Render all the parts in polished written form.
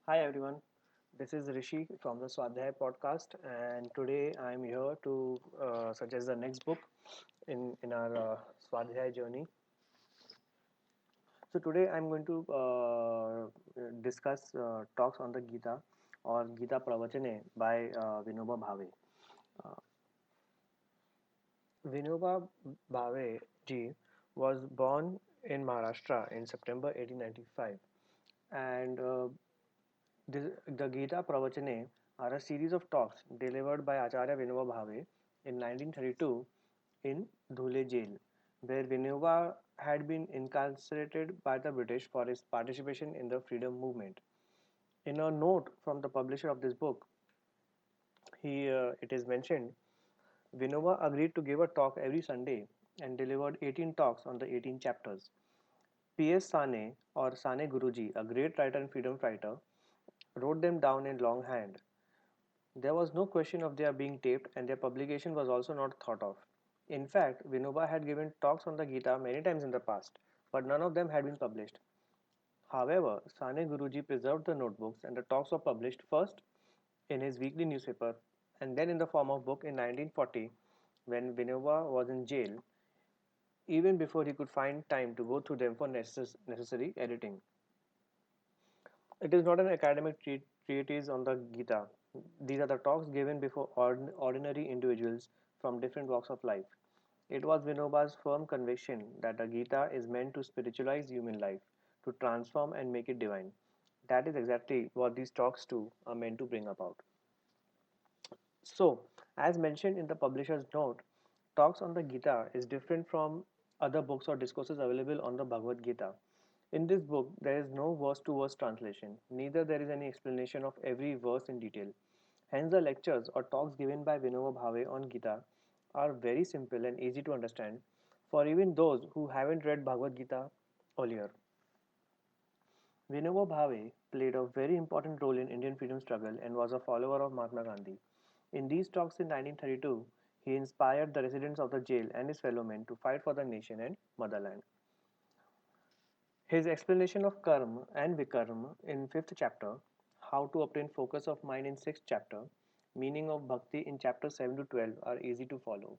Hi everyone, this is Rishi from the Swadhyaya podcast, and today I'm here to suggest the next book in our Swadhyaya journey. So today I'm going to discuss talks on the Gita or Gita Pravachane by Vinoba Bhave. Uh, Vinoba Bhave ji was born in Maharashtra in September 1895, and the Gita Pravachane are a series of talks delivered by Acharya Vinoba Bhave in 1932 in Dhule jail, where Vinoba had been incarcerated by the British for his participation in the freedom movement. In a note from the publisher of this book, it is mentioned Vinoba agreed to give a talk every Sunday and delivered 18 talks on the 18 chapters. P.S. Sane or Sane Guruji, a great writer and freedom fighter, wrote them down in longhand. There was no question of their being taped, and their publication was also not thought of. In fact, Vinoba had given talks on the Gita many times in the past, but none of them had been published. However, Sane Guruji preserved the notebooks, and the talks were published first in his weekly newspaper and then in the form of book in 1940 when Vinoba was in jail, even before he could find time to go through them for necessary editing. It is not an academic treatise on the Gita. These are the talks given before ordinary individuals from different walks of life. It was Vinoba's firm conviction that the Gita is meant to spiritualize human life, to transform and make it divine. That is exactly what these talks too are meant to bring about. So, as mentioned in the publisher's note, talks on the Gita is different from other books or discourses available on the Bhagavad Gita. In this book, there is no verse to verse translation, neither there is any explanation of every verse in detail. Hence, the lectures or talks given by Vinoba Bhave on Gita are very simple and easy to understand for even those who haven't read Bhagavad Gita earlier. Vinoba Bhave played a very important role in Indian freedom struggle and was a follower of Mahatma Gandhi. In these talks in 1932, he inspired the residents of the jail and his fellow men to fight for the nation and motherland. His explanation of karma and vikarma in 5th chapter, how to obtain focus of mind in 6th chapter, meaning of bhakti in chapter 7 to 12 are easy to follow.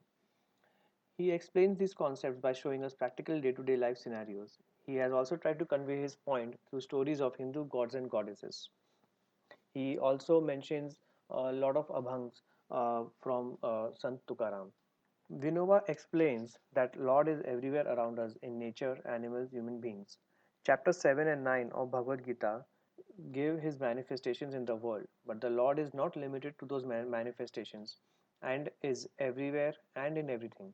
He explains these concepts by showing us practical day-to-day life scenarios. He has also tried to convey his point through stories of Hindu gods and goddesses. He also mentions a lot of abhangs from Sant Tukaram. Vinoba explains that Lord is everywhere around us in nature, animals, human beings. Chapter 7 and 9 of Bhagavad Gita give his manifestations in the world, but the Lord is not limited to those manifestations and is everywhere and in everything.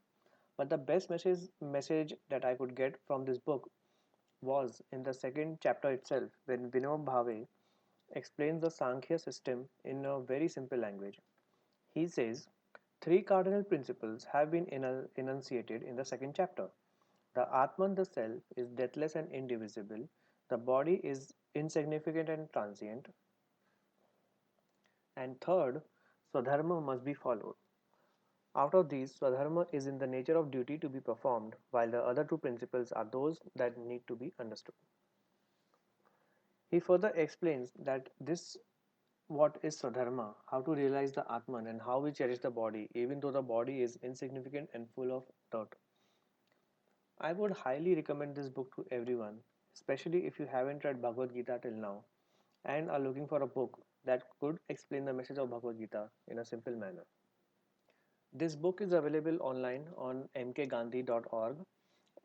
But the best message that I could get from this book was in the second chapter itself, when Vinoba Bhave explains the Sankhya system in a very simple language. He says, three cardinal principles have been enunciated in the second chapter. The Atman, the self, is deathless and indivisible. The body is insignificant and transient. And third, Swadharma must be followed. Out of these, Swadharma is in the nature of duty to be performed, while the other two principles are those that need to be understood. He further explains that this what is Swadharma, how to realize the Atman, and how we cherish the body, even though the body is insignificant and full of dirt. I would highly recommend this book to everyone, especially if you haven't read Bhagavad Gita till now and are looking for a book that could explain the message of Bhagavad Gita in a simple manner. This book is available online on mkgandhi.org,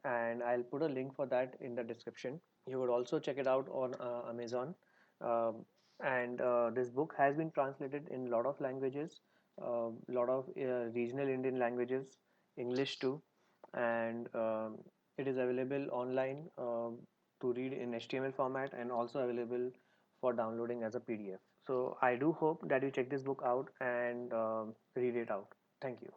and I'll put a link for that in the description. You would also check it out on Amazon. And This book has been translated in a lot of languages, a lot of regional Indian languages, English too, and it is available online to read in HTML format and also available for downloading as a PDF. So I do hope that you check this book out and read it out. Thank you.